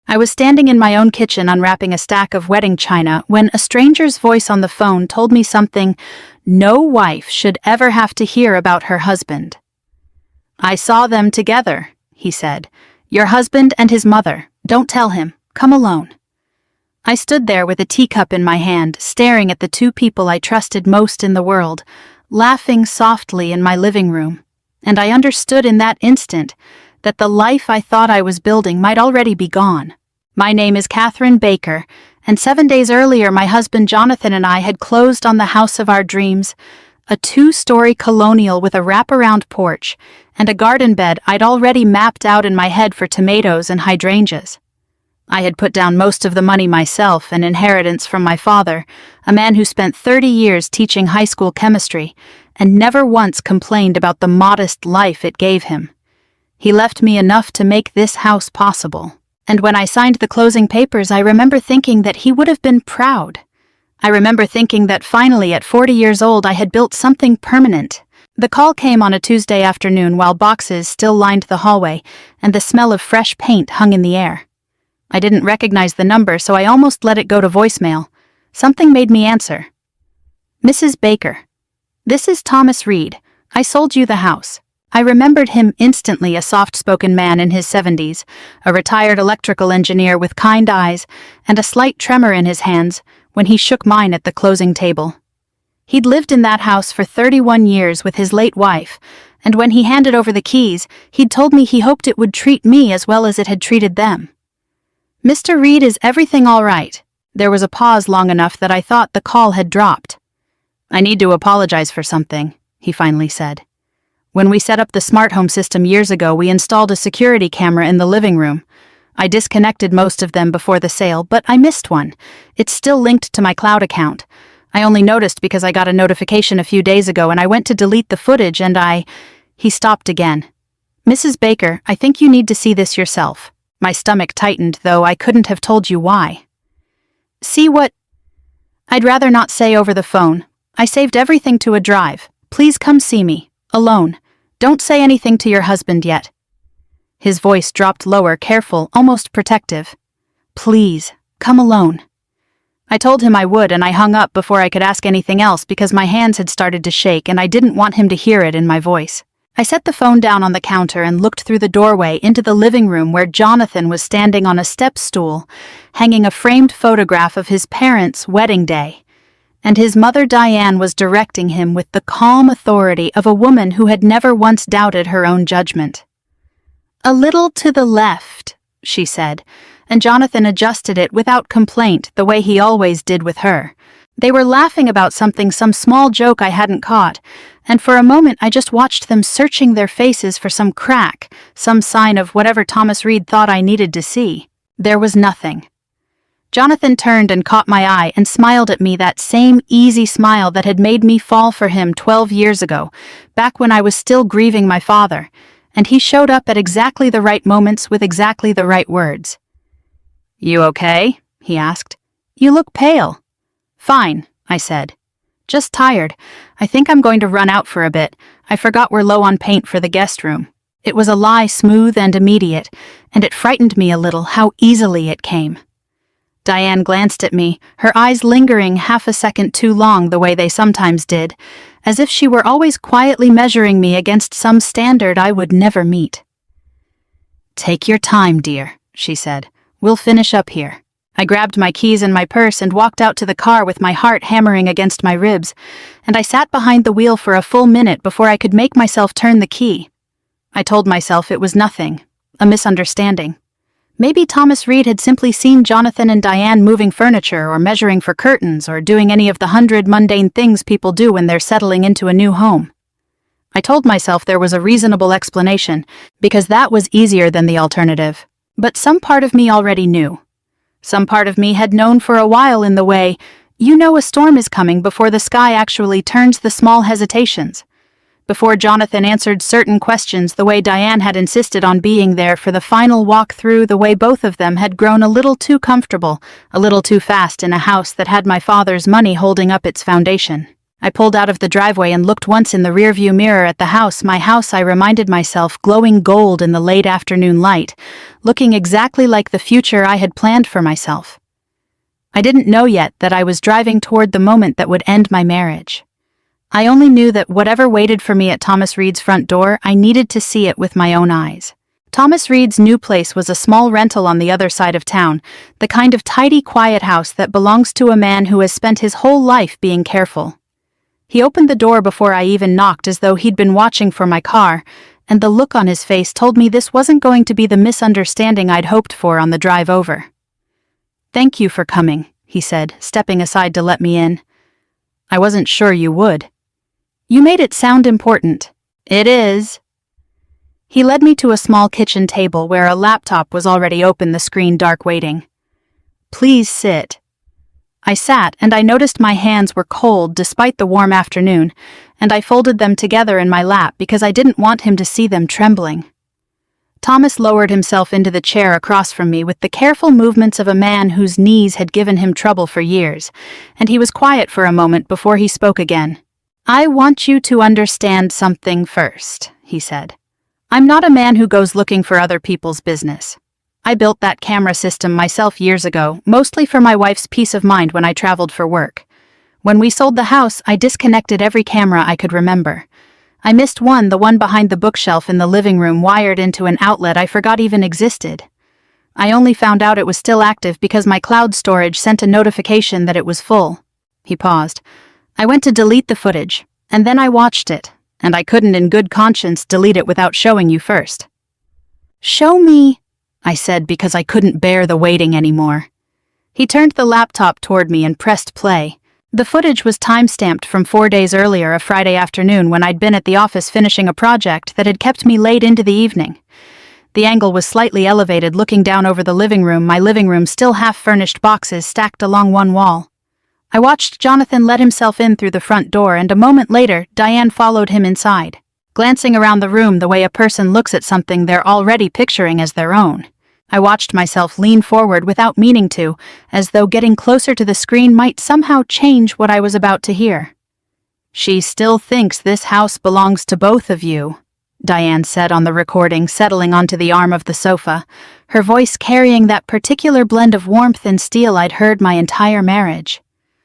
I was standing in my own kitchen unwrapping a stack of wedding china when a stranger's voice on the phone told me something no wife should ever have to hear about her husband. "I saw them together," he said. "Your husband and his mother. Don't tell him. Come alone." I stood there with a teacup in my hand, staring at the two people I trusted most in the world, laughing softly in my living room, and I understood in that instant that the life I thought I was building might already be gone. My name is Catherine Baker, and 7 days earlier my husband Jonathan and I had closed on the house of our dreams, a 2-story colonial with a wraparound porch and a garden bed I'd already mapped out in my head for tomatoes and hydrangeas. I had put down most of the money myself, an inheritance from my father, a man who spent 30 years teaching high school chemistry and never once complained about the modest life it gave him. He left me enough to make this house possible. And when I signed the closing papers, I remember thinking that he would have been proud. I remember thinking that finally, at 40 years old, I had built something permanent. The call came on a Tuesday afternoon while boxes still lined the hallway and the smell of fresh paint hung in the air. I didn't recognize the number, so I almost let it go to voicemail. Something made me answer. "Mrs. Baker, this is Thomas Reed. I sold you the house." I remembered him instantly, a soft-spoken man in his 70s, a retired electrical engineer with kind eyes and a slight tremor in his hands when he shook mine at the closing table. He'd lived in that house for 31 years with his late wife, and when he handed over the keys, he'd told me he hoped it would treat me as well as it had treated them. "Mr. Reed, is everything all right?" There was a pause long enough that I thought the call had dropped. "I need to apologize for something," he finally said. "When we set up the smart home system years ago, we installed a security camera in the living room. I disconnected most of them before the sale, but I missed one. It's still linked to my cloud account. I only noticed because I got a notification a few days ago and I went to delete the footage and He stopped again. "Mrs. Baker, I think you need to see this yourself." My stomach tightened, though I couldn't have told you why. "See what?" "I'd rather not say over the phone. I saved everything to a drive. Please come see me. Alone. Don't say anything to your husband yet." His voice dropped lower, careful, almost protective. "Please, come alone." I told him I would, and I hung up before I could ask anything else because my hands had started to shake and I didn't want him to hear it in my voice. I set the phone down on the counter and looked through the doorway into the living room where Jonathan was standing on a step stool, hanging a framed photograph of his parents' wedding day. And his mother Diane was directing him with the calm authority of a woman who had never once doubted her own judgment. "A little to the left," she said, and Jonathan adjusted it without complaint, the way he always did with her. They were laughing about something, some small joke I hadn't caught, and for a moment I just watched them searching their faces for some crack, some sign of whatever Thomas Reed thought I needed to see. There was nothing. Jonathan turned and caught my eye and smiled at me, that same easy smile that had made me fall for him 12 years ago, back when I was still grieving my father, and he showed up at exactly the right moments with exactly the right words. "You okay?" he asked. "You look pale." "Fine," I said. "Just tired. I think I'm going to run out for a bit. I forgot we're low on paint for the guest room." It was a lie, smooth and immediate, and it frightened me a little how easily it came. Diane glanced at me, her eyes lingering half a second too long the way they sometimes did, as if she were always quietly measuring me against some standard I would never meet. "Take your time, dear," she said. "We'll finish up here." I grabbed my keys and my purse and walked out to the car with my heart hammering against my ribs, and I sat behind the wheel for a full minute before I could make myself turn the key. I told myself it was nothing, a misunderstanding. Maybe Thomas Reed had simply seen Jonathan and Diane moving furniture or measuring for curtains or doing any of the 100 mundane things people do when they're settling into a new home. I told myself there was a reasonable explanation, because that was easier than the alternative. But some part of me already knew. Some part of me had known for a while in the way, you know a storm is coming before the sky actually turns the small hesitations. Before Jonathan answered certain questions the way Diane had insisted on being there for the final walk through, the way both of them had grown a little too comfortable, a little too fast in a house that had my father's money holding up its foundation. I pulled out of the driveway and looked once in the rearview mirror at the house, my house, I reminded myself, glowing gold in the late afternoon light, looking exactly like the future I had planned for myself. I didn't know yet that I was driving toward the moment that would end my marriage. I only knew that whatever waited for me at Thomas Reed's front door, I needed to see it with my own eyes. Thomas Reed's new place was a small rental on the other side of town, the kind of tidy, quiet house that belongs to a man who has spent his whole life being careful. He opened the door before I even knocked, as though he'd been watching for my car, and the look on his face told me this wasn't going to be the misunderstanding I'd hoped for on the drive over. "Thank you for coming," he said, stepping aside to let me in. "I wasn't sure you would." "You made it sound important." "It is." He led me to a small kitchen table where a laptop was already open, the screen dark, waiting. "Please sit." I sat, and I noticed my hands were cold despite the warm afternoon, and I folded them together in my lap because I didn't want him to see them trembling. Thomas lowered himself into the chair across from me with the careful movements of a man whose knees had given him trouble for years, and he was quiet for a moment before he spoke again. "I want you to understand something first," he said. "I'm not a man who goes looking for other people's business. I built that camera system myself years ago, mostly for my wife's peace of mind when I traveled for work. When we sold the house, I disconnected every camera I could remember. I missed one, the one behind the bookshelf in the living room, wired into an outlet I forgot even existed. I only found out it was still active because my cloud storage sent a notification that it was full." He paused. "I went to delete the footage, and then I watched it, and I couldn't in good conscience delete it without showing you first." "Show me," I said, because I couldn't bear the waiting anymore. He turned the laptop toward me and pressed play. The footage was time-stamped from 4 days earlier, a Friday afternoon when I'd been at the office finishing a project that had kept me late into the evening. The angle was slightly elevated, looking down over the living room, my living room, still half-furnished boxes stacked along one wall. I watched Jonathan let himself in through the front door, and a moment later, Diane followed him inside, glancing around the room the way a person looks at something they're already picturing as their own. I watched myself lean forward without meaning to, as though getting closer to the screen might somehow change what I was about to hear. "She still thinks this house belongs to both of you," Diane said on the recording, settling onto the arm of the sofa, her voice carrying that particular blend of warmth and steel I'd heard my entire marriage.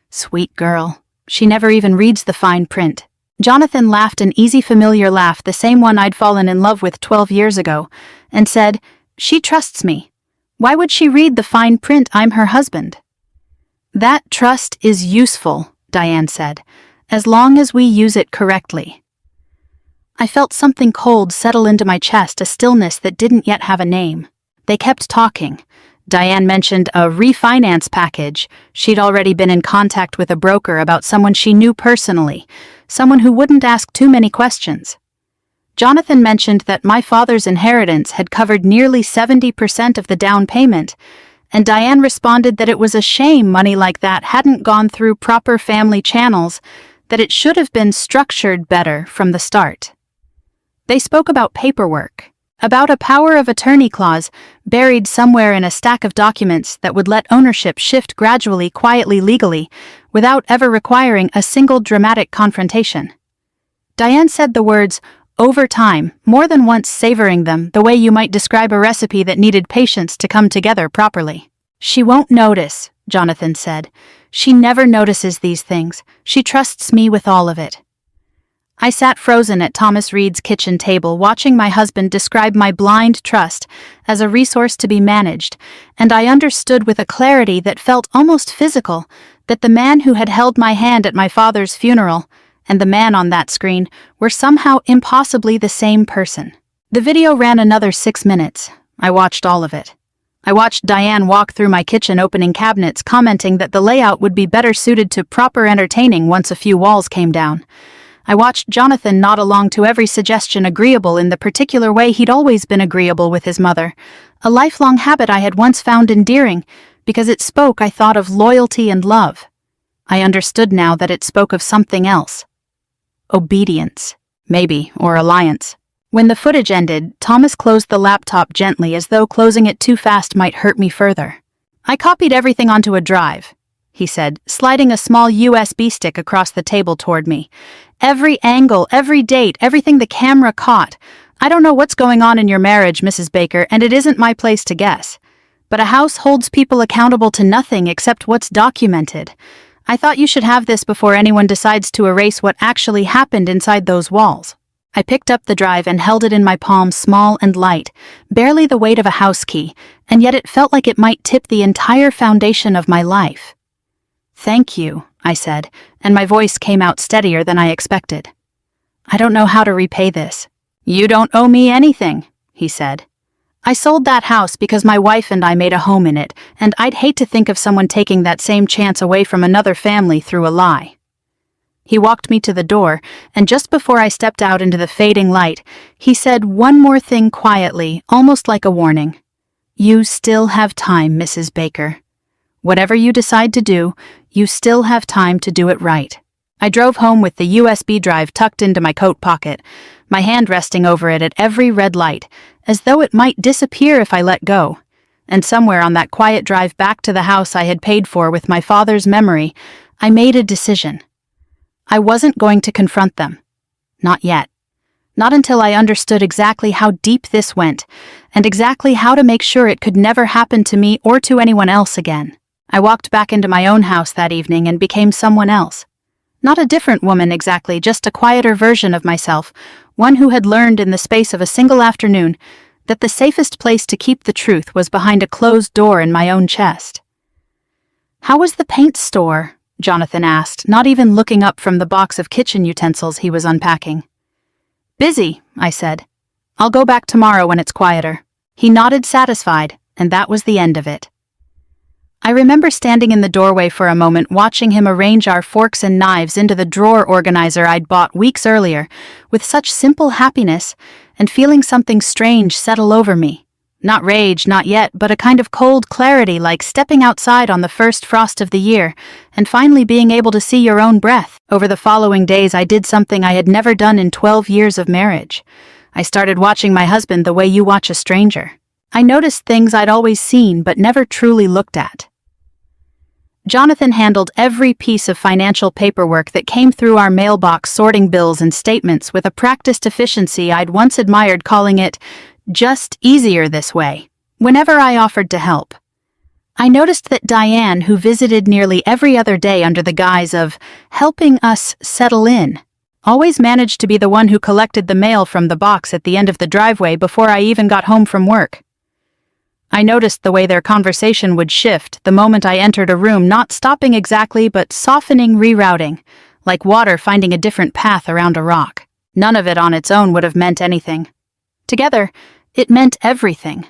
"Sweet girl. She never even reads the fine print." Jonathan laughed, an easy, familiar laugh, the same one I'd fallen in love with 12 years ago, and said, "She trusts me. Why would she read the fine print? I'm her husband." "That trust is useful," Diane said, "as long as we use it correctly." I felt something cold settle into my chest, a stillness that didn't yet have a name. They kept talking. Diane mentioned a refinance package. She'd already been in contact with a broker about someone she knew personally, someone who wouldn't ask too many questions. Jonathan mentioned that my father's inheritance had covered nearly 70% of the down payment, and Diane responded that it was a shame money like that hadn't gone through proper family channels, that it should have been structured better from the start. They spoke about paperwork, about a power of attorney clause buried somewhere in a stack of documents that would let ownership shift gradually, quietly, legally, without ever requiring a single dramatic confrontation. Diane said the words, "over time," more than once, savoring them the way you might describe a recipe that needed patience to come together properly. "She won't notice," Jonathan said. "She never notices these things. She trusts me with all of it." I sat frozen at Thomas Reed's kitchen table, watching my husband describe my blind trust as a resource to be managed, and I understood with a clarity that felt almost physical that the man who had held my hand at my father's funeral and the man on that screen were somehow impossibly the same person. The video ran another 6 minutes. I watched all of it. I watched Diane walk through my kitchen, opening cabinets, commenting that the layout would be better suited to proper entertaining once a few walls came down. I watched Jonathan nod along to every suggestion, agreeable in the particular way he'd always been agreeable with his mother, a lifelong habit I had once found endearing because it spoke, I thought, of loyalty and love. I understood now that it spoke of something else. Obedience, maybe, or alliance. When the footage ended, Thomas closed the laptop gently, as though closing it too fast might hurt me further. "I copied everything onto a drive," he said, sliding a small USB stick across the table toward me. Every angle, every date, everything the camera caught. I don't know what's going on in your marriage, Mrs. Baker, and it isn't my place to guess. But a house holds people accountable to nothing except what's documented. I thought you should have this before anyone decides to erase what actually happened inside those walls. I picked up the drive and held it in my palm, small and light, barely the weight of a house key, and yet it felt like it might tip the entire foundation of my life. Thank you, I said, and my voice came out steadier than I expected. I don't know how to repay this. You don't owe me anything, he said. I sold that house because my wife and I made a home in it, and I'd hate to think of someone taking that same chance away from another family through a lie. He walked me to the door, and just before I stepped out into the fading light, he said one more thing quietly, almost like a warning. You still have time, Mrs. Baker. Whatever you decide to do, you still have time to do it right. I drove home with the USB drive tucked into my coat pocket, my hand resting over it at every red light, as though it might disappear if I let go. And somewhere on that quiet drive back to the house I had paid for with my father's memory, I made a decision. I wasn't going to confront them. Not yet. Not until I understood exactly how deep this went, and exactly how to make sure it could never happen to me or to anyone else again. I walked back into my own house that evening and became someone else. Not a different woman exactly, just a quieter version of myself, one who had learned in the space of a single afternoon that the safest place to keep the truth was behind a closed door in my own chest. How was the paint store? Jonathan asked, not even looking up from the box of kitchen utensils he was unpacking. Busy, I said. I'll go back tomorrow when it's quieter. He nodded satisfied, and that was the end of it. I remember standing in the doorway for a moment watching him arrange our forks and knives into the drawer organizer I'd bought weeks earlier, with such simple happiness, and feeling something strange settle over me. Not rage, not yet, but a kind of cold clarity like stepping outside on the first frost of the year, and finally being able to see your own breath. Over the following days I did something I had never done in 12 years of marriage. I started watching my husband the way you watch a stranger. I noticed things I'd always seen but never truly looked at. Jonathan handled every piece of financial paperwork that came through our mailbox, sorting bills and statements with a practiced efficiency I'd once admired, calling it just easier this way, whenever I offered to help. I noticed that Diane, who visited nearly every other day under the guise of helping us settle in, always managed to be the one who collected the mail from the box at the end of the driveway before I even got home from work. I noticed the way their conversation would shift the moment I entered a room, not stopping exactly but softening, rerouting, like water finding a different path around a rock. None of it on its own would have meant anything. Together, it meant everything.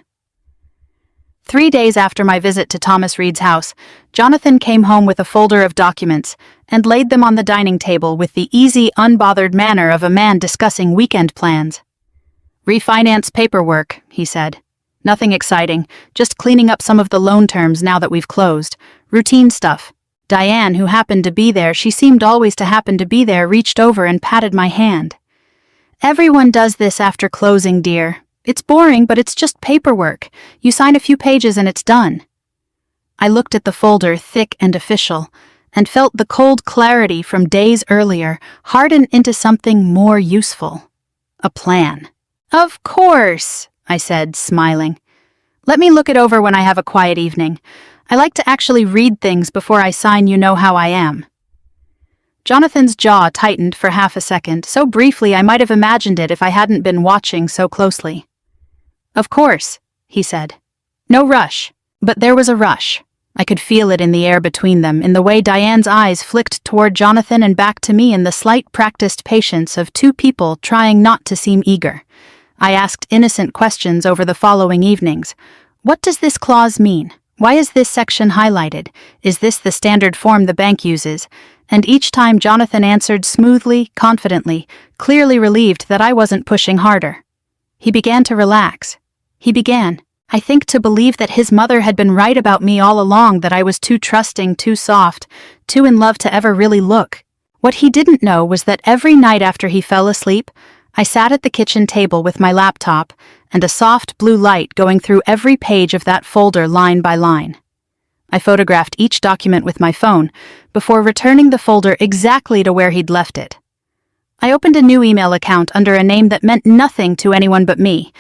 3 days after my visit to Thomas Reed's house, Jonathan came home with a folder of documents and laid them on the dining table with the easy, unbothered manner of a man discussing weekend plans. Refinance paperwork, he said. Nothing exciting, just cleaning up some of the loan terms now that we've closed. Routine stuff. Diane, who happened to be there, she seemed always to happen to be there, reached over and patted my hand. Everyone does this after closing, dear. It's boring, but it's just paperwork. You sign a few pages and it's done. I looked at the folder, thick and official, and felt the cold clarity from days earlier harden into something more useful. A plan. Of course, I said, smiling. Let me look it over when I have a quiet evening. I like to actually read things before I sign You Know How I Am. Jonathan's jaw tightened for half a second, so briefly I might have imagined it if I hadn't been watching so closely. Of course, he said. No rush. But there was a rush. I could feel it in the air between them, in the way Diane's eyes flicked toward Jonathan and back to me, in the slight practiced patience of two people trying not to seem eager. I asked innocent questions over the following evenings. What does this clause mean? Why is this section highlighted? Is this the standard form the bank uses? And each time Jonathan answered smoothly, confidently, clearly relieved that I wasn't pushing harder. He began to relax. He began, I think, to believe that his mother had been right about me all along, that I was too trusting, too soft, too in love to ever really look. What he didn't know was that every night after he fell asleep, I sat at the kitchen table with my laptop and a soft blue light going through every page of that folder line by line. I photographed each document with my phone before returning the folder exactly to where he'd left it. I opened a new email account under a name that meant nothing to anyone but me,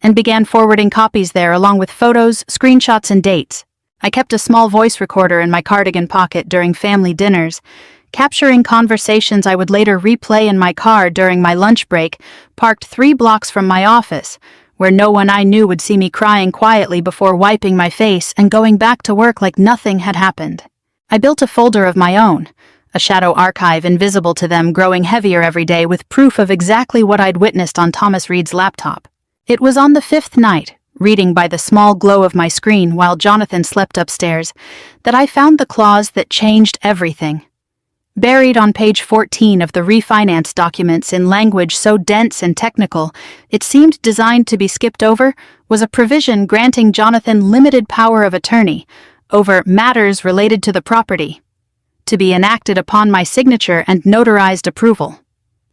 and began forwarding copies there along with photos, screenshots, and dates. I kept a small voice recorder in my cardigan pocket during family dinners, capturing conversations I would later replay in my car during my lunch break, parked 3 blocks from my office, where no one I knew would see me crying quietly before wiping my face and going back to work like nothing had happened. I built a folder of my own, a shadow archive invisible to them growing heavier every day with proof of exactly what I'd witnessed on Thomas Reed's laptop. It was on the 5th night, reading by the small glow of my screen while Jonathan slept upstairs, that I found the clause that changed everything. Buried on page 14 of the refinance documents in language so dense and technical it seemed designed to be skipped over was a provision granting Jonathan limited power of attorney over matters related to the property, to be enacted upon my signature and notarized approval.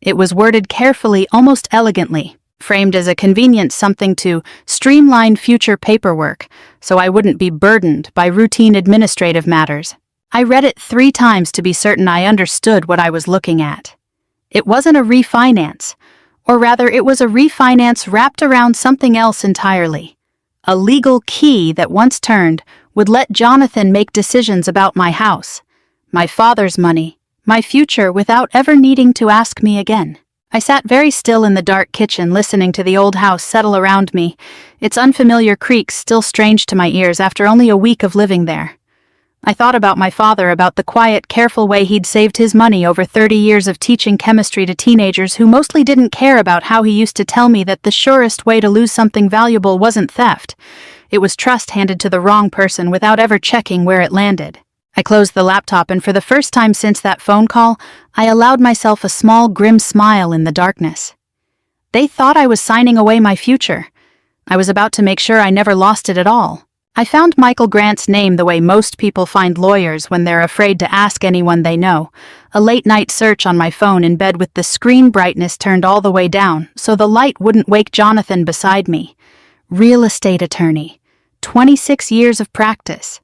It was worded carefully, almost elegantly, framed as a convenient something to streamline future paperwork so I wouldn't be burdened by routine administrative matters. I read it 3 times to be certain I understood what I was looking at. It wasn't a refinance, or rather it was a refinance wrapped around something else entirely. A legal key that once turned would let Jonathan make decisions about my house, my father's money, my future without ever needing to ask me again. I sat very still in the dark kitchen listening to the old house settle around me, its unfamiliar creaks still strange to my ears after only a week of living there. I thought about my father, about the quiet, careful way he'd saved his money over 30 years of teaching chemistry to teenagers who mostly didn't care about how he used to tell me that the surest way to lose something valuable wasn't theft. It was trust handed to the wrong person without ever checking where it landed. I closed the laptop, and for the first time since that phone call, I allowed myself a small, grim smile in the darkness. They thought I was signing away my future. I was about to make sure I never lost it at all. I found Michael Grant's name the way most people find lawyers when they're afraid to ask anyone they know, a late-night search on my phone in bed with the screen brightness turned all the way down so the light wouldn't wake Jonathan beside me. Real estate attorney. 26 years of practice.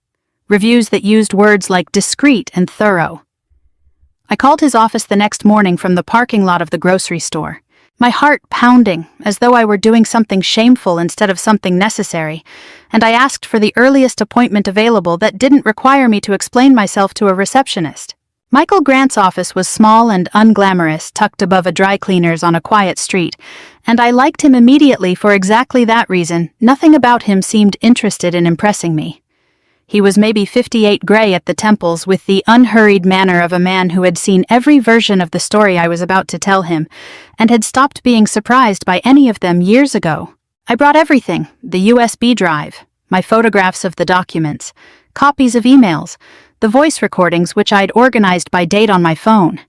Reviews that used words like discreet and thorough. I called his office the next morning from the parking lot of the grocery store, my heart pounding as though I were doing something shameful instead of something necessary, and I asked for the earliest appointment available that didn't require me to explain myself to a receptionist. Michael Grant's office was small and unglamorous, tucked above a dry cleaner's on a quiet street, and I liked him immediately for exactly that reason. Nothing about him seemed interested in impressing me. He was maybe 58 gray at the temples, with the unhurried manner of a man who had seen every version of the story I was about to tell him, and had stopped being surprised by any of them years ago. I brought everything: the USB drive, my photographs of the documents, copies of emails, the voice recordings which I'd organized by date on my phone.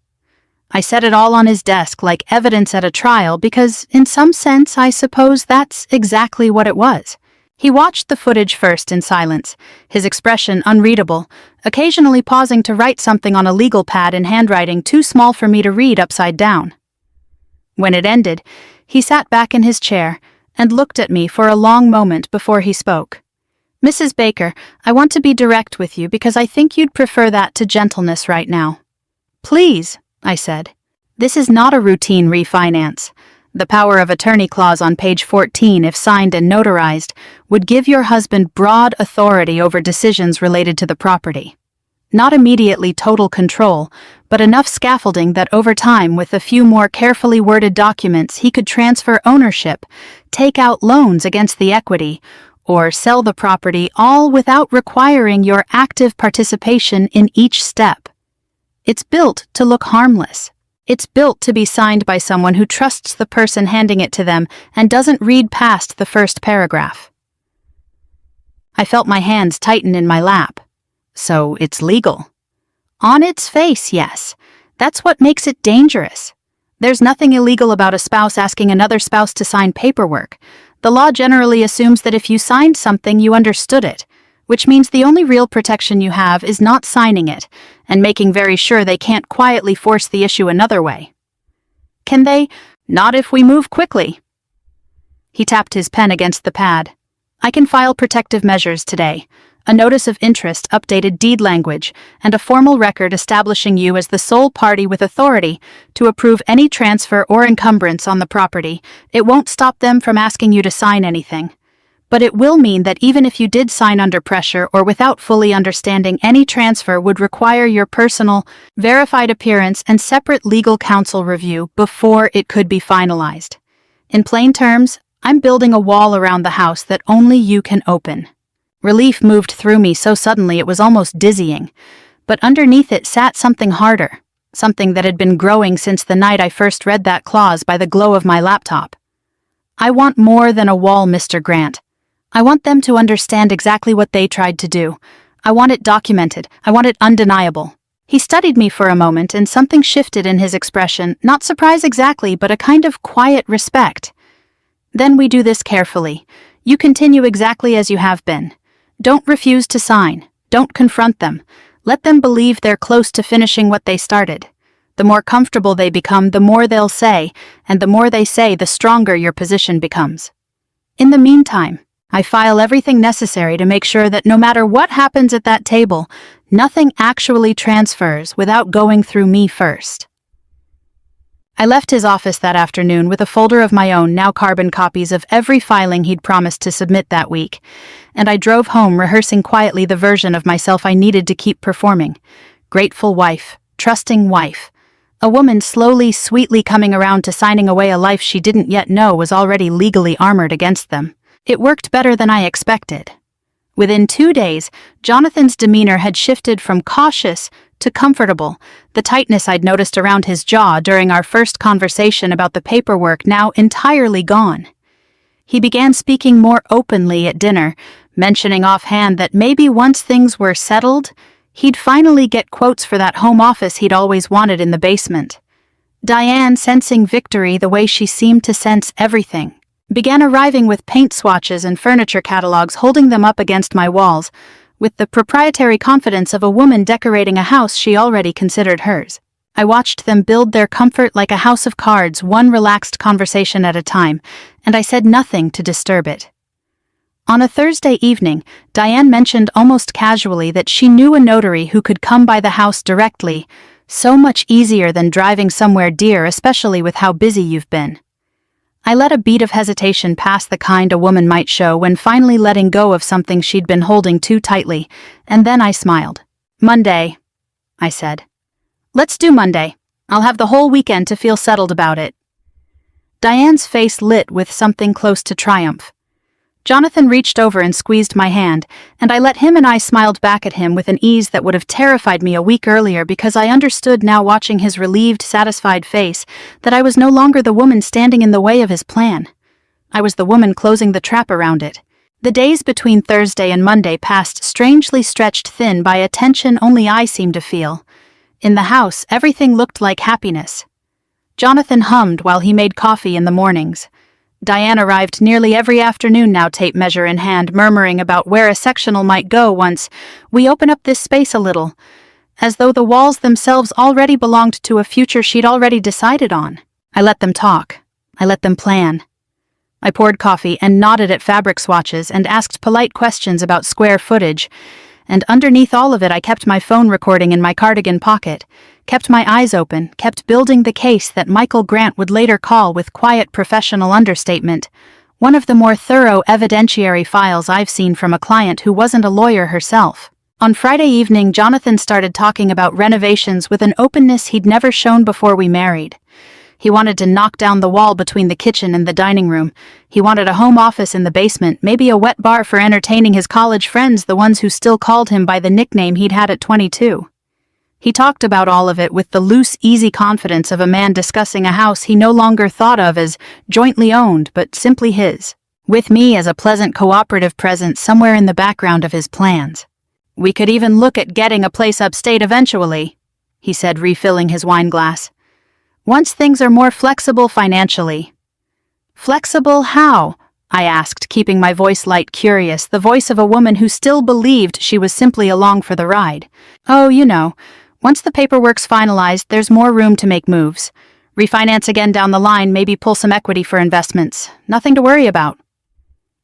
I set it all on his desk like evidence at a trial because, in some sense, I suppose that's exactly what it was. He watched the footage first in silence, his expression unreadable, occasionally pausing to write something on a legal pad in handwriting too small for me to read upside down. When it ended, he sat back in his chair and looked at me for a long moment before he spoke. "Mrs. Baker, I want to be direct with you because I think you'd prefer that to gentleness right now." "Please," I said. "This is not a routine refinance. The power of attorney clause on page 14, if signed and notarized, would give your husband broad authority over decisions related to the property. Not immediately total control, but enough scaffolding that over time, with a few more carefully worded documents, he could transfer ownership, take out loans against the equity, or sell the property, all without requiring your active participation in each step. It's built to look harmless. It's built to be signed by someone who trusts the person handing it to them and doesn't read past the first paragraph." I felt my hands tighten in my lap. So it's legal. On its face, yes. That's what makes it dangerous. There's nothing illegal about a spouse asking another spouse to sign paperwork. The law generally assumes that if you signed something, you understood it, which means the only real protection you have is not signing it, and making very sure they can't quietly force the issue another way. Can they? Not if we move quickly. He tapped his pen against the pad. I can file protective measures today. A notice of interest, updated deed language, and a formal record establishing you as the sole party with authority to approve any transfer or encumbrance on the property. It won't stop them from asking you to sign anything. But it will mean that even if you did sign under pressure or without fully understanding, any transfer would require your personal, verified appearance and separate legal counsel review before it could be finalized. In plain terms, I'm building a wall around the house that only you can open. Relief moved through me so suddenly it was almost dizzying, but underneath it sat something harder, something that had been growing since the night I first read that clause by the glow of my laptop. I want more than a wall, Mr. Grant. I want them to understand exactly what they tried to do. I want it documented. I want it undeniable. He studied me for a moment, and something shifted in his expression, not surprise exactly, but a kind of quiet respect. Then we do this carefully. You continue exactly as you have been. Don't refuse to sign. Don't confront them. Let them believe they're close to finishing what they started. The more comfortable they become, the more they'll say, and the more they say, the stronger your position becomes. In the meantime, I file everything necessary to make sure that no matter what happens at that table, nothing actually transfers without going through me first. I left his office that afternoon with a folder of my own, now carbon copies of every filing he'd promised to submit that week, and I drove home rehearsing quietly the version of myself I needed to keep performing. Grateful wife, trusting wife. A woman slowly, sweetly coming around to signing away a life she didn't yet know was already legally armored against them. It worked better than I expected. Within 2 days, Jonathan's demeanor had shifted from cautious to comfortable, the tightness I'd noticed around his jaw during our first conversation about the paperwork now entirely gone. He began speaking more openly at dinner, mentioning offhand that maybe once things were settled, he'd finally get quotes for that home office he'd always wanted in the basement. Diane, sensing victory the way she seemed to sense everything, began arriving with paint swatches and furniture catalogs, holding them up against my walls, with the proprietary confidence of a woman decorating a house she already considered hers. I watched them build their comfort like a house of cards, one relaxed conversation at a time, and I said nothing to disturb it. On a Thursday evening, Diane mentioned almost casually that she knew a notary who could come by the house directly, so much easier than driving somewhere dear, especially with how busy you've been. I let a beat of hesitation pass, the kind a woman might show when finally letting go of something she'd been holding too tightly, and then I smiled. Monday, I said. Let's do Monday. I'll have the whole weekend to feel settled about it. Diane's face lit with something close to triumph. Jonathan reached over and squeezed my hand, and I let him, and I smiled back at him with an ease that would have terrified me a week earlier, because I understood now, watching his relieved, satisfied face, that I was no longer the woman standing in the way of his plan. I was the woman closing the trap around it. The days between Thursday and Monday passed, strangely stretched thin by a tension only I seemed to feel. In the house, everything looked like happiness. Jonathan hummed while he made coffee in the mornings. Diane arrived nearly every afternoon now, tape measure in hand, murmuring about where a sectional might go once we open up this space a little, as though the walls themselves already belonged to a future she'd already decided on. I let them talk. I let them plan. I poured coffee and nodded at fabric swatches and asked polite questions about square footage, and underneath all of it I kept my phone recording in my cardigan pocket, kept my eyes open, kept building the case that Michael Grant would later call, with quiet professional understatement, one of the more thorough evidentiary files I've seen from a client who wasn't a lawyer herself. On Friday evening, Jonathan started talking about renovations with an openness he'd never shown before we married. He wanted to knock down the wall between the kitchen and the dining room. He wanted a home office in the basement, maybe a wet bar for entertaining his college friends, the ones who still called him by the nickname he'd had at 22. He talked about all of it with the loose, easy confidence of a man discussing a house he no longer thought of as jointly owned, but simply his, with me as a pleasant cooperative presence somewhere in the background of his plans. "We could even look at getting a place upstate eventually," he said, refilling his wine glass. "Once things are more flexible financially." "Flexible how?" I asked, keeping my voice light, curious, the voice of a woman who still believed she was simply along for the ride. "Oh, you know, once the paperwork's finalized, there's more room to make moves. Refinance again down the line, maybe pull some equity for investments. Nothing to worry about."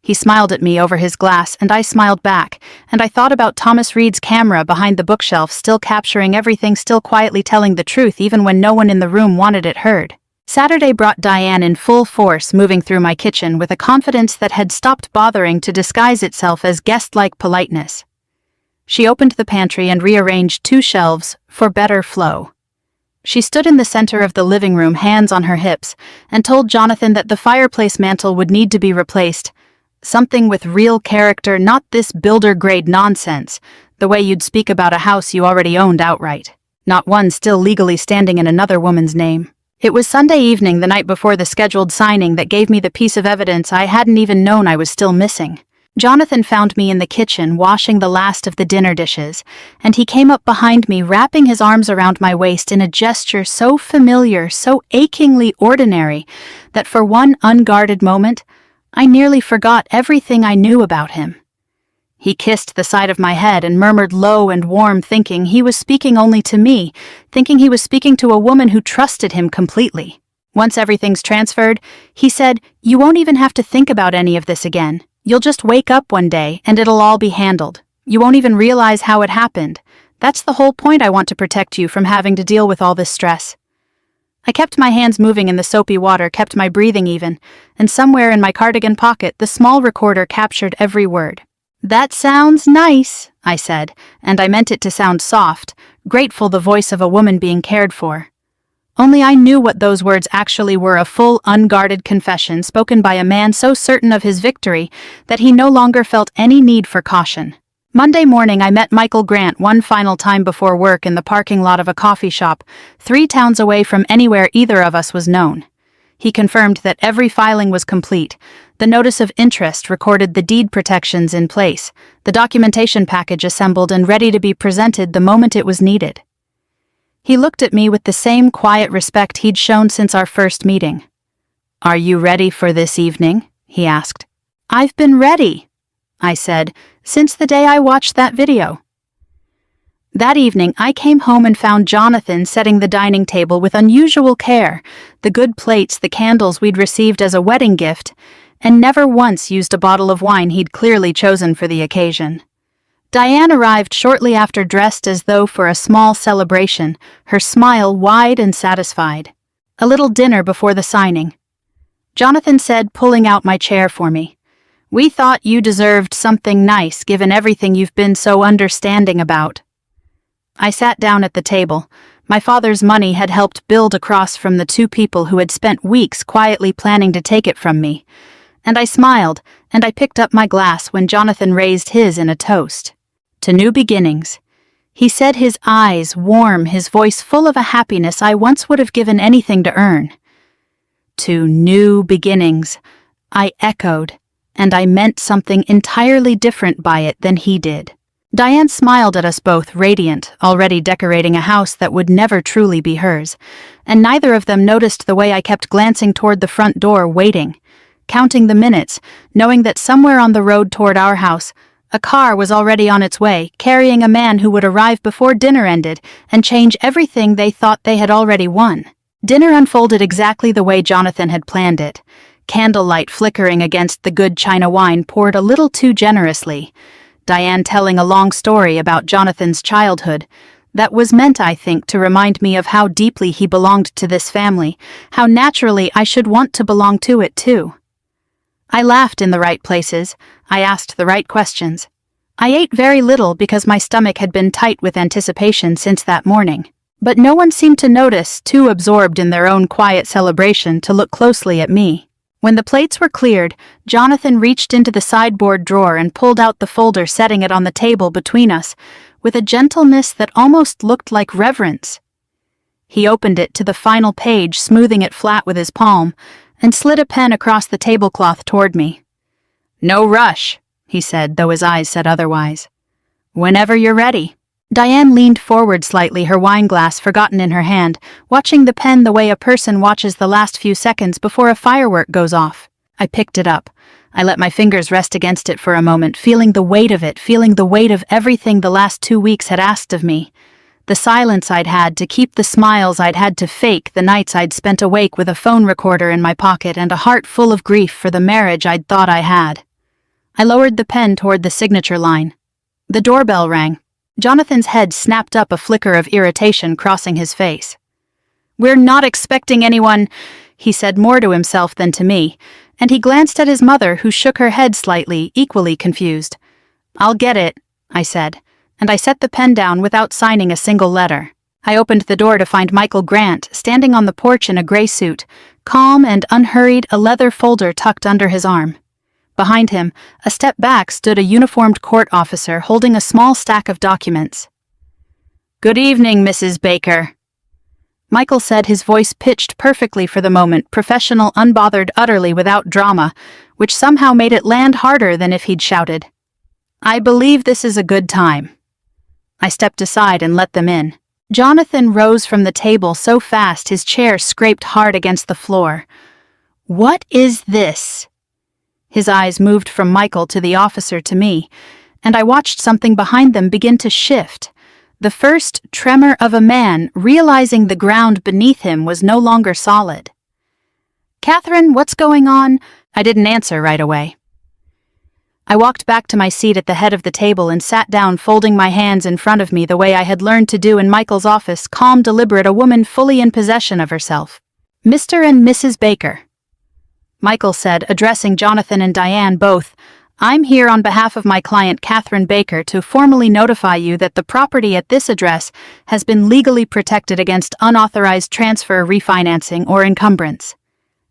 He smiled at me over his glass, and I smiled back, and I thought about Thomas Reed's camera behind the bookshelf, still capturing everything, still quietly telling the truth even when no one in the room wanted it heard. Saturday brought Diane in full force, moving through my kitchen with a confidence that had stopped bothering to disguise itself as guest-like politeness. She opened the pantry and rearranged 2 shelves for better flow. She stood in the center of the living room, hands on her hips, and told Jonathan that the fireplace mantle would need to be replaced. Something with real character, not this builder-grade nonsense, the way you'd speak about a house you already owned outright. Not one still legally standing in another woman's name. It was Sunday evening, the night before the scheduled signing, that gave me the piece of evidence I hadn't even known I was still missing. Jonathan found me in the kitchen, washing the last of the dinner dishes, and he came up behind me, wrapping his arms around my waist in a gesture so familiar, so achingly ordinary, that for one unguarded moment, I nearly forgot everything I knew about him. He kissed the side of my head and murmured low and warm, thinking he was speaking only to me, thinking he was speaking to a woman who trusted him completely. Once everything's transferred, he said, "You won't even have to think about any of this again. You'll just wake up one day and it'll all be handled. You won't even realize how it happened. That's the whole point. I want to protect you from having to deal with all this stress." I kept my hands moving in the soapy water, kept my breathing even, and somewhere in my cardigan pocket the small recorder captured every word. "That sounds nice," I said, and I meant it to sound soft, grateful, the voice of a woman being cared for. Only I knew what those words actually were, a full, unguarded confession spoken by a man so certain of his victory that he no longer felt any need for caution. Monday morning I met Michael Grant one final time before work in the parking lot of a coffee shop, 3 towns away from anywhere either of us was known. He confirmed that every filing was complete, the notice of interest recorded, the deed protections in place, the documentation package assembled and ready to be presented the moment it was needed. He looked at me with the same quiet respect he'd shown since our first meeting. "Are you ready for this evening?" he asked. "I've been ready," I said, "since the day I watched that video." That evening, I came home and found Jonathan setting the dining table with unusual care, the good plates, the candles we'd received as a wedding gift, and never once used a bottle of wine he'd clearly chosen for the occasion. Diane arrived shortly after, dressed as though for a small celebration, her smile wide and satisfied. A little dinner before the signing. Jonathan said, pulling out my chair for me, "We thought you deserved something nice given everything you've been so understanding about." I sat down at the table. My father's money had helped build across from the 2 people who had spent weeks quietly planning to take it from me. And I smiled, and I picked up my glass when Jonathan raised his in a toast. "To new beginnings," he said, his eyes warm, his voice full of a happiness I once would have given anything to earn. "To new beginnings," I echoed, and I meant something entirely different by it than he did. Diane smiled at us both, radiant, already decorating a house that would never truly be hers, and neither of them noticed the way I kept glancing toward the front door, waiting, counting the minutes, knowing that somewhere on the road toward our house, a car was already on its way, carrying a man who would arrive before dinner ended and change everything they thought they had already won. Dinner unfolded exactly the way Jonathan had planned it. Candlelight flickering against the good China wine poured a little too generously. Diane telling a long story about Jonathan's childhood that was meant, I think, to remind me of how deeply he belonged to this family, how naturally I should want to belong to it too. I laughed in the right places. I asked the right questions. I ate very little because my stomach had been tight with anticipation since that morning. But no one seemed to notice, too absorbed in their own quiet celebration to look closely at me. When the plates were cleared, Jonathan reached into the sideboard drawer and pulled out the folder, setting it on the table between us, with a gentleness that almost looked like reverence. He opened it to the final page, smoothing it flat with his palm, and slid a pen across the tablecloth toward me. "No rush," he said, though his eyes said otherwise. "Whenever you're ready." Diane leaned forward slightly, her wine glass forgotten in her hand, watching the pen the way a person watches the last few seconds before a firework goes off. I picked it up. I let my fingers rest against it for a moment, feeling the weight of it, feeling the weight of everything the last 2 weeks had asked of me. The silence I'd had to keep, the smiles I'd had to fake, the nights I'd spent awake with a phone recorder in my pocket, and a heart full of grief for the marriage I'd thought I had. I lowered the pen toward the signature line. The doorbell rang. Jonathan's head snapped up, a flicker of irritation crossing his face. "We're not expecting anyone," he said more to himself than to me, and he glanced at his mother, who shook her head slightly, equally confused. "I'll get it," I said, and I set the pen down without signing a single letter. I opened the door to find Michael Grant standing on the porch in a gray suit, calm and unhurried, a leather folder tucked under his arm. Behind him, a step back, stood a uniformed court officer holding a small stack of documents. "Good evening, Mrs. Baker," Michael said, his voice pitched perfectly for the moment, professional, unbothered, utterly without drama, which somehow made it land harder than if he'd shouted. "I believe this is a good time." I stepped aside and let them in. Jonathan rose from the table so fast his chair scraped hard against the floor. "What is this?" His eyes moved from Michael to the officer to me, and I watched something behind them begin to shift. The first tremor of a man realizing the ground beneath him was no longer solid. "Catherine, what's going on?" I didn't answer right away. I walked back to my seat at the head of the table and sat down, folding my hands in front of me the way I had learned to do in Michael's office, calm, deliberate, a woman fully in possession of herself. "Mr. and Mrs. Baker," Michael said, addressing Jonathan and Diane both, "I'm here on behalf of my client Catherine Baker to formally notify you that the property at this address has been legally protected against unauthorized transfer, refinancing, or encumbrance.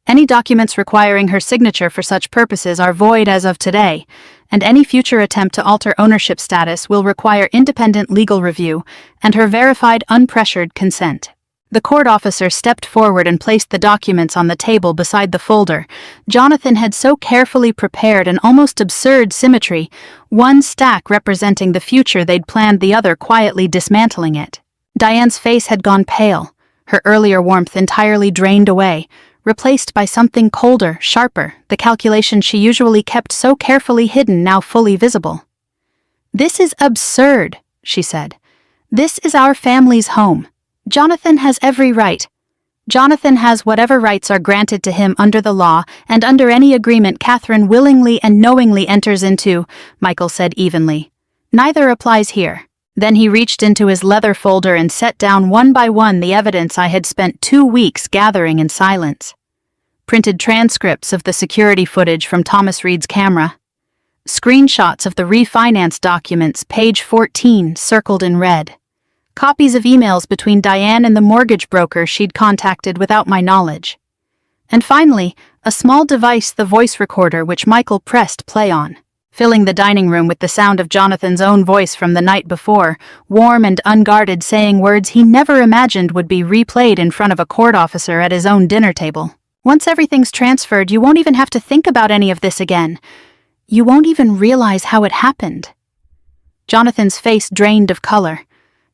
Any documents requiring her signature for such purposes are void as of today, and any future attempt to alter ownership status will require independent legal review and her verified, unpressured consent." The court officer stepped forward and placed the documents on the table beside the folder Jonathan had so carefully prepared, an almost absurd symmetry, one stack representing the future they'd planned, the other quietly dismantling it. Diane's face had gone pale, her earlier warmth entirely drained away, replaced by something colder, sharper, the calculation she usually kept so carefully hidden now fully visible. "This is absurd," she said. "This is our family's home. Jonathan has every right. Jonathan has whatever rights are granted to him under the law and under any agreement Catherine willingly and knowingly enters into," Michael said evenly. "Neither applies here." Then he reached into his leather folder and set down one by one the evidence I had spent 2 weeks gathering in silence. Printed transcripts of the security footage from Thomas Reed's camera. Screenshots of the refinance documents, page 14, circled in red. Copies of emails between Diane and the mortgage broker she'd contacted without my knowledge. And finally, a small device, the voice recorder, which Michael pressed play on, filling the dining room with the sound of Jonathan's own voice from the night before, warm and unguarded, saying words he never imagined would be replayed in front of a court officer at his own dinner table. "Once everything's transferred, you won't even have to think about any of this again. You won't even realize how it happened." Jonathan's face drained of color.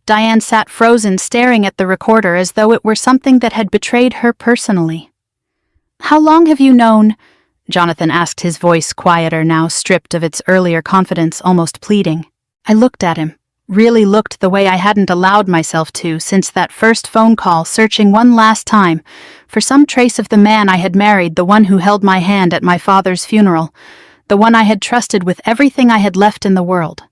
Diane sat frozen, staring at the recorder as though it were something that had betrayed her personally. "How long have you known?" Jonathan asked, his voice quieter now, stripped of its earlier confidence, almost pleading. I looked at him, really looked the way I hadn't allowed myself to since that first phone call, searching one last time for some trace of the man I had married, the one who held my hand at my father's funeral, the one I had trusted with everything I had left in the world.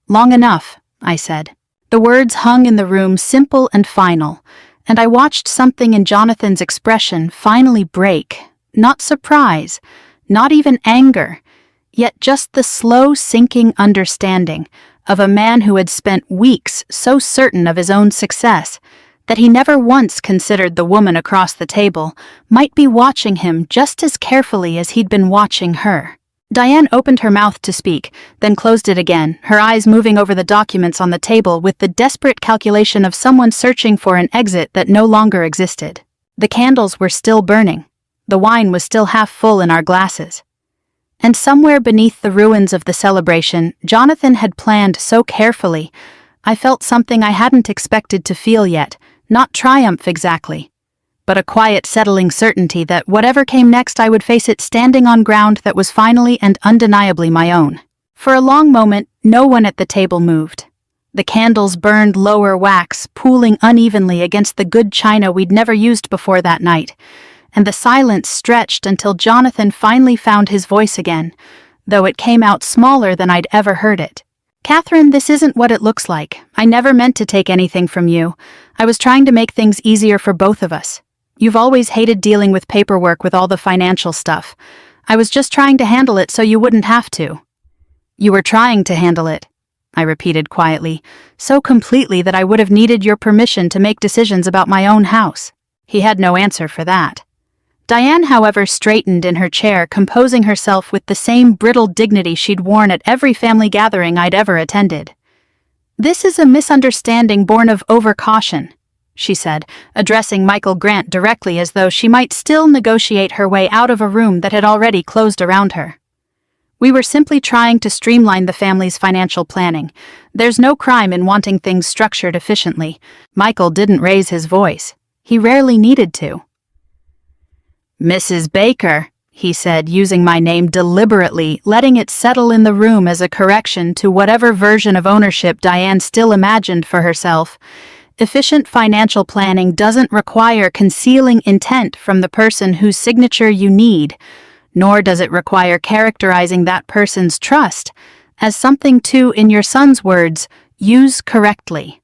"Long enough," I said. The words hung in the room, simple and final, and I watched something in Jonathan's expression finally break. Not surprise, not even anger, yet just the slow sinking understanding of a man who had spent weeks so certain of his own success that he never once considered the woman across the table might be watching him just as carefully as he'd been watching her. Diane opened her mouth to speak, then closed it again, her eyes moving over the documents on the table with the desperate calculation of someone searching for an exit that no longer existed. The candles were still burning. The wine was still half full in our glasses. And somewhere beneath the ruins of the celebration Jonathan had planned so carefully, I felt something I hadn't expected to feel yet, not triumph exactly, but a quiet, settling certainty that whatever came next I would face it standing on ground that was finally and undeniably my own. For a long moment, no one at the table moved. The candles burned lower wax, pooling unevenly against the good china we'd never used before that night, and the silence stretched until Jonathan finally found his voice again, though it came out smaller than I'd ever heard it. "Catherine, this isn't what it looks like. I never meant to take anything from you. I was trying to make things easier for both of us. You've always hated dealing with paperwork with all the financial stuff. I was just trying to handle it so you wouldn't have to." "You were trying to handle it," I repeated quietly, so completely that I would have needed your permission to make decisions about my own house. He had no answer for that. Diane, however, straightened in her chair, composing herself with the same brittle dignity she'd worn at every family gathering I'd ever attended. "This is a misunderstanding born of overcaution," she said, addressing Michael Grant directly as though she might still negotiate her way out of a room that had already closed around her. "We were simply trying to streamline the family's financial planning. There's no crime in wanting things structured efficiently." Michael didn't raise his voice. He rarely needed to. "Mrs. Baker," he said, using my name deliberately, letting it settle in the room as a correction to whatever version of ownership Diane still imagined for herself. "Efficient financial planning doesn't require concealing intent from the person whose signature you need, nor does it require characterizing that person's trust as something to, in your son's words, use correctly.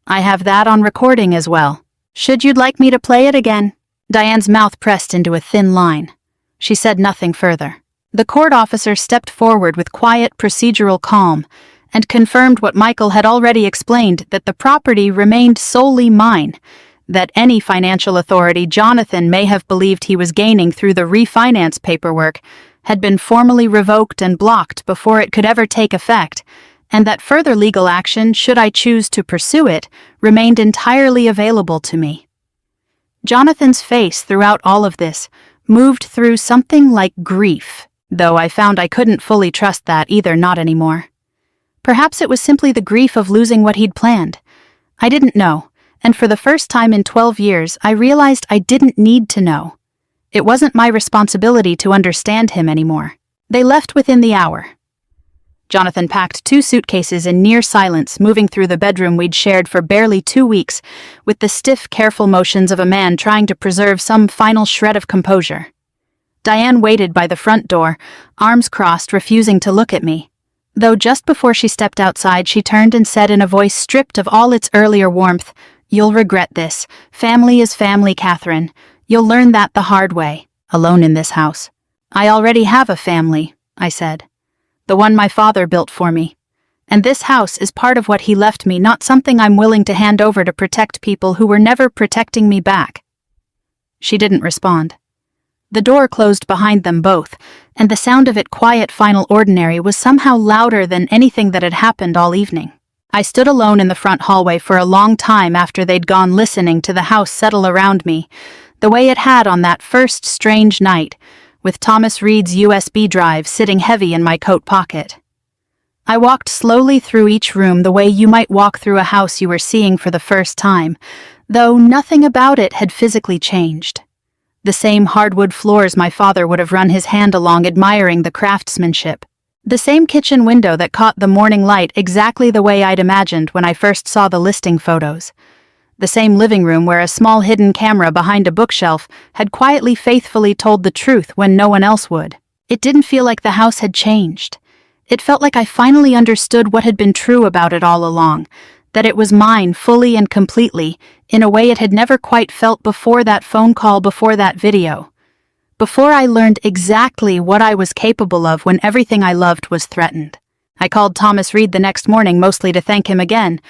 I have that on recording as well. Should you'd like me to play it again?" Diane's mouth pressed into a thin line. She said nothing further. The court officer stepped forward with quiet procedural calm and confirmed what Michael had already explained, that the property remained solely mine, that any financial authority Jonathan may have believed he was gaining through the refinance paperwork had been formally revoked and blocked before it could ever take effect, and that further legal action, should I choose to pursue it, remained entirely available to me. Jonathan's face throughout all of this moved through something like grief, though I found I couldn't fully trust that either, not anymore. Perhaps it was simply the grief of losing what he'd planned. I didn't know, and for the first time in 12 years I realized I didn't need to know. It wasn't my responsibility to understand him anymore. They left within the hour. Jonathan packed 2 suitcases in near silence, moving through the bedroom we'd shared for barely 2 weeks, with the stiff, careful motions of a man trying to preserve some final shred of composure. Diane waited by the front door, arms crossed, refusing to look at me. Though just before she stepped outside, she turned and said in a voice stripped of all its earlier warmth, "You'll regret this. Family is family, Catherine. You'll learn that the hard way, alone in this house." "I already have a family," I said. "The one my father built for me. And this house is part of what he left me, not something I'm willing to hand over to protect people who were never protecting me back." She didn't respond. The door closed behind them both, and the sound of it, quiet, final, ordinary, was somehow louder than anything that had happened all evening. I stood alone in the front hallway for a long time after they'd gone, listening to the house settle around me, the way it had on that first strange night, with Thomas Reed's USB drive sitting heavy in my coat pocket. I walked slowly through each room the way you might walk through a house you were seeing for the first time, though nothing about it had physically changed. The same hardwood floors my father would have run his hand along, admiring the craftsmanship. The same kitchen window that caught the morning light exactly the way I'd imagined when I first saw the listing photos. The same living room where a small hidden camera behind a bookshelf had quietly, faithfully told the truth when no one else would. It didn't feel like the house had changed. It felt like I finally understood what had been true about it all along, that it was mine fully and completely, in a way it had never quite felt before that phone call, before that video. Before I learned exactly what I was capable of when everything I loved was threatened. I called Thomas Reed the next morning, mostly to thank him again,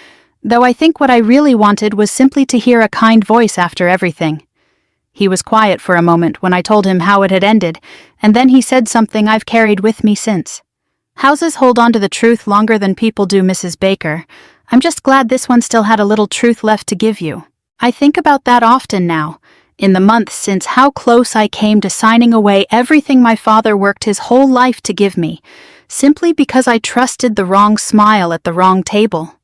though I think what I really wanted was simply to hear a kind voice after everything. He was quiet for a moment when I told him how it had ended, and then he said something I've carried with me since. "Houses hold on to the truth longer than people do, Mrs. Baker. I'm just glad this one still had a little truth left to give you." I think about that often now, in the months since, how close I came to signing away everything my father worked his whole life to give me, simply because I trusted the wrong smile at the wrong table.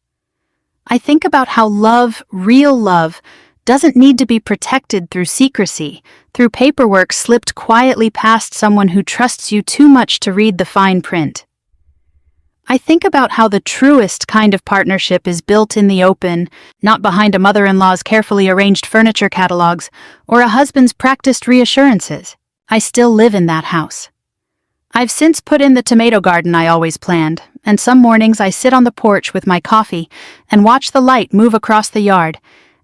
I think about how love, real love, doesn't need to be protected through secrecy, through paperwork slipped quietly past someone who trusts you too much to read the fine print. I think about how the truest kind of partnership is built in the open, not behind a mother-in-law's carefully arranged furniture catalogs or a husband's practiced reassurances. I still live in that house. I've since put in the tomato garden I always planned, and some mornings I sit on the porch with my coffee and watch the light move across the yard,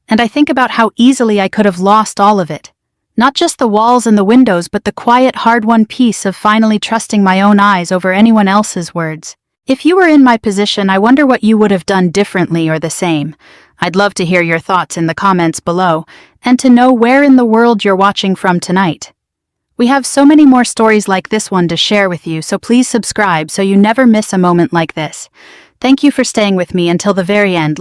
and I think about how easily I could have lost all of it. Not just the walls and the windows, but the quiet, hard-won peace of finally trusting my own eyes over anyone else's words. If you were in my position, I wonder what you would have done differently or the same. I'd love to hear your thoughts in the comments below, and to know where in the world you're watching from tonight. We have so many more stories like this one to share with you, so please subscribe so you never miss a moment like this. Thank you for staying with me until the very end.